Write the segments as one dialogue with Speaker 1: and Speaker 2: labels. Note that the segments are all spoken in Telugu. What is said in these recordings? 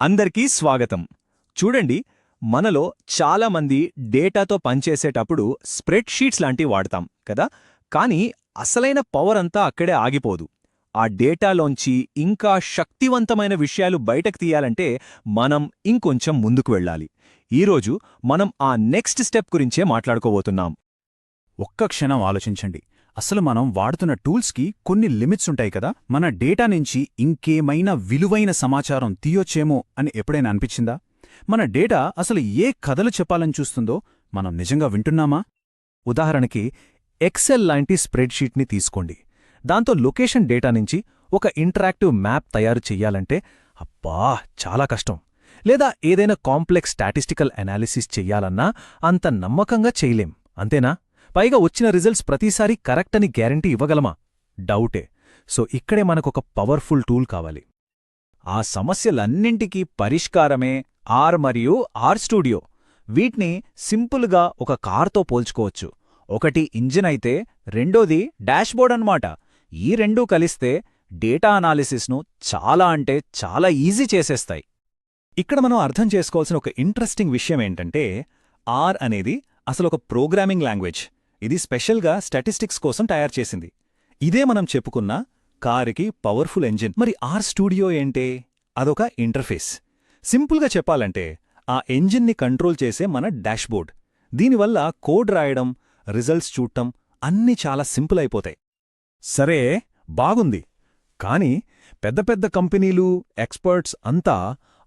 Speaker 1: అందరికీ స్వాగతం. చూడండి, మనలో చాలామంది డేటాతో పనిచేసేటప్పుడు స్ప్రెడ్షీట్స్ లాంటివి వాడతాం కదా. కానీ అసలైన పవర్ అంతా అక్కడే ఆగిపోదు. ఆ డేటాలోంచి ఇంకా శక్తివంతమైన విషయాలు బయటకు తీయాలంటే మనం ఇంకొంచెం ముందుకు వెళ్ళాలి. ఈరోజు మనం ఆ నెక్స్ట్ స్టెప్ గురించే మాట్లాడుకోబోతున్నాం.
Speaker 2: ఒక్క క్షణం ఆలోచించండి. అసలు మనం వాడుతున్న టూల్స్కి కొన్ని లిమిట్స్ ఉంటాయి కదా. మన డేటా నుంచి ఇంకేమైనా విలువైన సమాచారం తీయొచ్చేమో అని ఎప్పుడైనా అనిపించిందా? మన డేటా అసలు ఏ కథలు చెప్పాలని చూస్తుందో మనం నిజంగా వింటున్నామా?
Speaker 1: ఉదాహరణకి ఎక్సెల్ లాంటి స్ప్రెడ్షీట్ని తీసుకోండి. దాంతో లొకేషన్ డేటా నుంచి ఒక ఇంటరాక్టివ్ మ్యాప్ తయారు చెయ్యాలంటే అబ్బా చాలా కష్టం. లేదా ఏదైనా కాంప్లెక్స్ స్టాటిస్టికల్ అనాలిసిస్ చెయ్యాలన్నా అంత నమ్మకంగా చేయలేం, అంతేనా? పైగా వచ్చిన రిజల్ట్స్ ప్రతిసారీ కరెక్ట్ అని గ్యారంటీ ఇవ్వగలమా? డౌటే. సో ఇక్కడే మనకొక పవర్ఫుల్ టూల్ కావాలి.
Speaker 3: ఆ సమస్యలన్నింటికీ పరిష్కారమే ఆర్ మరియు ఆర్ స్టూడియో. వీటిని సింపుల్గా ఒక కార్తో పోల్చుకోవచ్చు. ఒకటి ఇంజిన్ అయితే రెండోది డాష్బోర్డ్ అన్నమాట. ఈ రెండూ కలిస్తే డేటా అనాలిసిస్ను చాలా అంటే చాలా ఈజీ చేసేస్తాయి.
Speaker 1: ఇక్కడ మనం అర్థం చేసుకోవాల్సిన ఒక ఇంట్రెస్టింగ్ విషయమేంటంటే, ఆర్ అనేది అసలొక ప్రోగ్రామింగ్ లాంగ్వేజ్. ఇది స్పెషల్గా స్టాటిస్టిక్స్ కోసం తయారు చేసింది. ఇదే మనం చెప్పుకున్న కారుకి పవర్ఫుల్ ఎంజిన్. మరి ఆర్ స్టూడియో ఏంటే? అదొక ఇంటర్ఫేస్. సింపుల్గా చెప్పాలంటే ఆ ఎంజిన్ని కంట్రోల్ చేసే మన డాష్బోర్డ్. దీనివల్ల కోడ్ రాయడం, రిజల్ట్స్ చూడటం అన్నీ చాలా సింపుల్ అయిపోతాయి. సరే, బాగుంది. కానీ పెద్ద పెద్ద కంపెనీలు, ఎక్స్పర్ట్స్ అంతా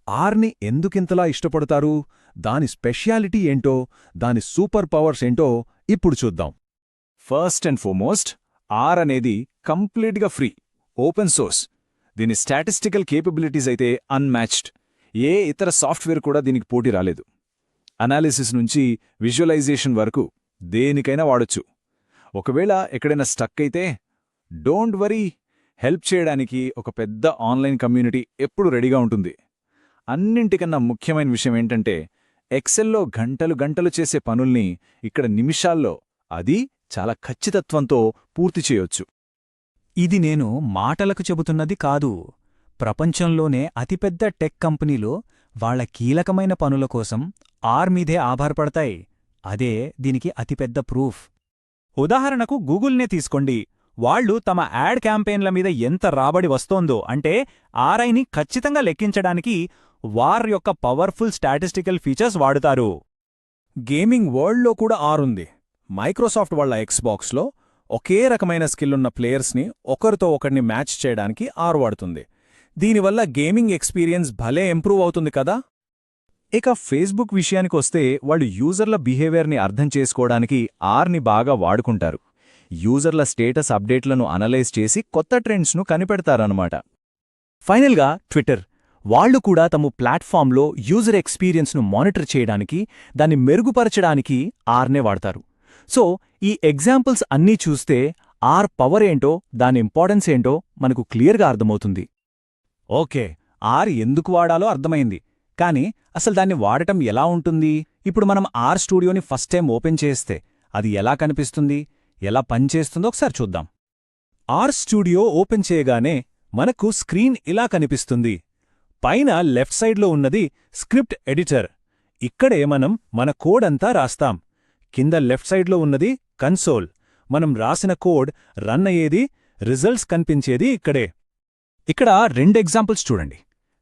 Speaker 1: ఆర్ని ఎందుకింతలా ఇష్టపడతారు? దాని స్పెషాలిటీ ఏంటో, దాని సూపర్ పవర్స్ ఏంటో ఇప్పుడు చూద్దాం.
Speaker 3: ఫస్ట్ అండ్ ఫార్మోస్ట్, ఆర్ అనేది కంప్లీట్గా ఫ్రీ, ఓపెన్ సోర్స్. దీని స్టాటిస్టికల్ కేపబిలిటీస్ అయితే అన్మ్యాచ్డ్. ఏ ఇతర సాఫ్ట్వేర్ కూడా దీనికి పోటీ రాలేదు. అనాలిసిస్ నుంచి విజువలైజేషన్ వరకు దేనికైనా వాడొచ్చు. ఒకవేళ ఎక్కడైనా స్టక్ అయితే డోంట్ వరీ, హెల్ప్ చేయడానికి ఒక పెద్ద ఆన్లైన్ కమ్యూనిటీ ఎప్పుడూ రెడీగా ఉంటుంది. అన్నింటికన్నా ముఖ్యమైన విషయం ఏంటంటే, ఎక్సెల్లో గంటలు గంటలు చేసే పనుల్ని ఇక్కడ నిమిషాల్లో, అది చాలా ఖచ్చితత్వంతో పూర్తి చేయొచ్చు.
Speaker 2: ఇది నేను మాటలకు చెబుతున్నది కాదు. ప్రపంచంలోనే అతిపెద్ద టెక్ కంపెనీలు వాళ్ల కీలకమైన పనుల కోసం ఆర్ మీదే ఆధారపడతాయి. అదే దీనికి అతిపెద్ద ప్రూఫ్.
Speaker 1: ఉదాహరణకు గూగుల్నే తీసుకోండి. వాళ్లు తమ యాడ్ క్యాంపెయిన్ల మీద ఎంత రాబడి వస్తోందో అంటే ఆర్ఐని ఖచ్చితంగా లెక్కించడానికి వార్ యొక్క పవర్ఫుల్ స్టాటిస్టికల్ ఫీచర్స్ వాడుతారు.
Speaker 3: గేమింగ్ వరల్డ్లో కూడా ఆర్ ఉంది. మైక్రోసాఫ్ట్ వాళ్ల ఎక్స్బాక్స్లో ఒకే రకమైన స్కిల్లున్న ప్లేయర్స్ని ఒకరితో ఒకరిని మ్యాచ్ చేయడానికి ఆర్ వాడుతుంది. దీనివల్ల గేమింగ్ ఎక్స్పీరియన్స్ భలే ఇంప్రూవ్ అవుతుంది కదా.
Speaker 1: ఇక ఫేస్బుక్ విషయానికొస్తే వాళ్ళు యూజర్ల బిహేవియర్ని అర్థం చేసుకోవడానికి ఆర్ని బాగా వాడుకుంటారు. యూజర్ల స్టేటస్ అప్డేట్లను అనలైజ్ చేసి కొత్త ట్రెండ్స్ను కనిపెడతారన్నమాట. ఫైనల్గా ట్విట్టర్. వాళ్లు కూడా తమ ప్లాట్ఫామ్లో యూజర్ ఎక్స్పీరియన్స్ను మానిటర్ చేయడానికి, దాన్ని మెరుగుపరచడానికి ఆర్నే వాడతారు. సో ఈ ఎగ్జాంపుల్స్ అన్నీ చూస్తే ఆర్ పవర్ ఏంటో, దాని ఇంపార్టెన్స్ ఏంటో మనకు క్లియర్గా అర్థమవుతుంది.
Speaker 3: ఓకే, ఆర్ ఎందుకు వాడాలో అర్థమైంది. కానీ అసలు దాన్ని వాడటం ఎలా ఉంటుంది? ఇప్పుడు మనం ఆర్ స్టూడియోని ఫస్ట్ టైం ఓపెన్ చేస్తే అది ఎలా కనిపిస్తుంది, ఎలా పనిచేస్తుందో ఒకసారి చూద్దాం. ఆర్ స్టూడియో ఓపెన్ చేయగానే మనకు స్క్రీన్ ఇలా కనిపిస్తుంది. పైన లెఫ్ట్ సైడ్లో ఉన్నది స్క్రిప్ట్ ఎడిటర్. ఇక్కడే మనం మన కోడ్ అంతా రాస్తాం. కింద లెఫ్ట్ సైడ్లో ఉన్నది కన్సోల్. మనం రాసిన కోడ్ రన్ అయ్యేది, రిజల్ట్స్ కనిపించేది ఇక్కడే. ఇక్కడ 2 ఎగ్జాంపుల్స్ చూడండి.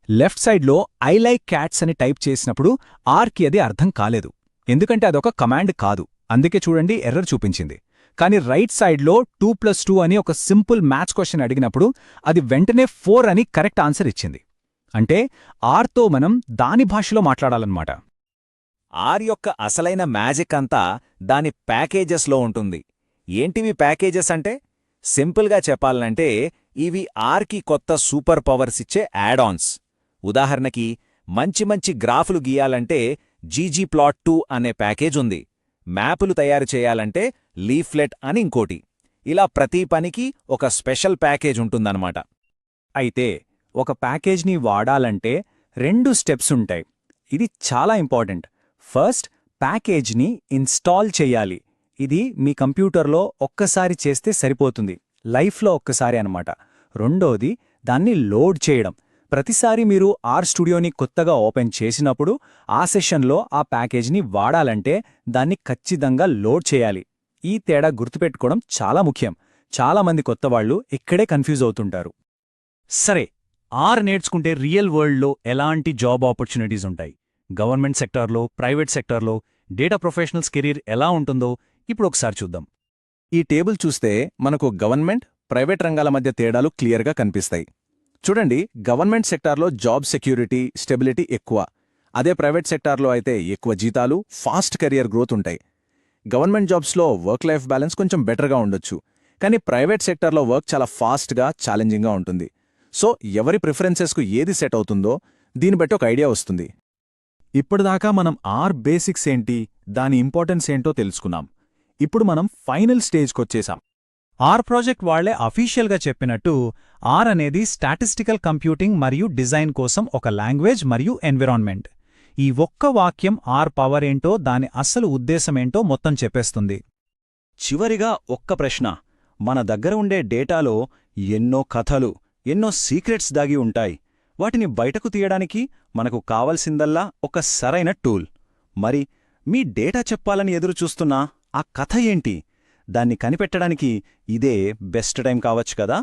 Speaker 3: లెఫ్ట్ సైడ్లో ఐ లైక్ క్యాట్స్ అని టైప్ చేసినప్పుడు ఆర్కి అది అర్థం కాలేదు, ఎందుకంటే అదొక కమాండ్ కాదు. అందుకే చూడండి ఎర్రర్ చూపించింది. కానీ రైట్ సైడ్లో 2+2 అని ఒక సింపుల్ మ్యాథ్స్ క్వశ్చన్ అడిగినప్పుడు అది వెంటనే 4 అని కరెక్ట్ ఆన్సర్ ఇచ్చింది. అంటే ఆర్తో మనం దాని భాషలో మాట్లాడాలన్నమాట.
Speaker 4: ఆర్ యొక్క అసలైన మ్యాజిక్ అంతా దాని ప్యాకేజెస్లో ఉంటుంది. ఏంటివి ప్యాకేజెస్ అంటే? సింపుల్గా చెప్పాలంటే ఇవి ఆర్కి కొత్త సూపర్ పవర్స్ ఇచ్చే యాడ్-ఆన్స్. ఉదాహరణకి మంచి మంచి గ్రాఫులు గీయాలంటే ggplot2 అనే ప్యాకేజ్ ఉంది. మ్యాపులు తయారు చేయాలంటే లీఫ్లెట్ అని ఇంకోటి. ఇలా ప్రతి పనికి ఒక స్పెషల్ ప్యాకేజ్ ఉంటుందన్నమాట.
Speaker 3: అయితే ఒక ప్యాకేజ్ని వాడాలంటే 2 స్టెప్స్ ఉంటాయి. ఇది చాలా ఇంపార్టెంట్. ఫస్ట్, ప్యాకేజ్ని ఇన్స్టాల్ చెయ్యాలి. ఇది మీ కంప్యూటర్లో ఒక్కసారి చేస్తే సరిపోతుంది, లైఫ్లో ఒక్కసారి అన్నమాట. రెండోది, దాన్ని లోడ్ చేయడం. ప్రతిసారి మీరు ఆర్ స్టూడియోని కొత్తగా ఓపెన్ చేసినప్పుడు ఆ సెషన్లో ఆ ప్యాకేజ్ని వాడాలంటే దాన్ని ఖచ్చితంగా లోడ్ చేయాలి. ఈ తేడా గుర్తుపెట్టుకోవడం చాలా ముఖ్యం. చాలామంది కొత్తవాళ్లు ఇక్కడే కన్ఫ్యూజ్ అవుతుంటారు.
Speaker 2: సరే, ఆర్ నేర్చుకుంటే రియల్ వరల్డ్లో ఎలాంటి జాబ్ ఆపర్చునిటీస్ ఉంటాయి? గవర్నమెంట్ సెక్టార్లో, ప్రైవేట్ సెక్టార్లో డేటా ప్రొఫెషనల్స్ కెరీర్ ఎలా ఉంటుందో ఇప్పుడు ఒకసారి చూద్దాం.
Speaker 5: ఈ టేబుల్ చూస్తే మనకు గవర్నమెంట్, ప్రైవేట్ రంగాల మధ్య తేడాలు క్లియర్గా కనిపిస్తాయి. చూడండి, గవర్నమెంట్ సెక్టార్లో జాబ్ సెక్యూరిటీ, స్టెబిలిటీ ఎక్కువ. అదే ప్రైవేట్ సెక్టార్లో అయితే ఎక్కువ జీతాలు, ఫాస్ట్ కెరియర్ గ్రోత్ ఉంటాయి. గవర్నమెంట్ జాబ్స్లో వర్క్ లైఫ్ బ్యాలెన్స్ కొంచెం బెటర్గా ఉండొచ్చు, కానీ ప్రైవేట్ సెక్టార్లో వర్క్ చాలా ఫాస్ట్గా, ఛాలెంజింగ్గా ఉంటుంది. సో ఎవరి ప్రిఫరెన్సెస్కు ఏది సెట్ అవుతుందో దీన్ని బట్టి ఒక ఐడియా వస్తుంది.
Speaker 3: ఇప్పటిదాకా మనం ఆర్ బేసిక్స్ ఏంటి, దాని ఇంపార్టెన్స్ ఏంటో తెలుసుకున్నాం. ఇప్పుడు మనం ఫైనల్ స్టేజ్కొచ్చేసాం.
Speaker 1: ఆర్ ప్రాజెక్ట్ వాళ్లే అఫీషియల్గా చెప్పినట్టు ఆర్ అనేది స్టాటిస్టికల్ కంప్యూటింగ్ మరియు డిజైన్ కోసం ఒక లాంగ్వేజ్ మరియు ఎన్విరాన్మెంట్. ఈ ఒక్క వాక్యం ఆర్ పవర్ ఏంటో, దాని అస్సలు ఉద్దేశమేంటో మొత్తం చెప్పేస్తుంది.
Speaker 3: చివరిగా ఒక్క ప్రశ్న. మన దగ్గర ఉండే డేటాలో ఎన్నో కథలు, ఎన్నో సీక్రెట్స్ దాగి ఉంటాయి. వాటిని బయటకు తీయడానికి మనకు కావలసిందల్లా ఒక సరైన టూల్. మరి మీ డేటా చెప్పాలని ఎదురుచూస్తున్నా ఆ కథ ఏంటి? దాన్ని కనిపెట్టడానికి ఇదే బెస్ట్ టైం కావచ్చు కదా.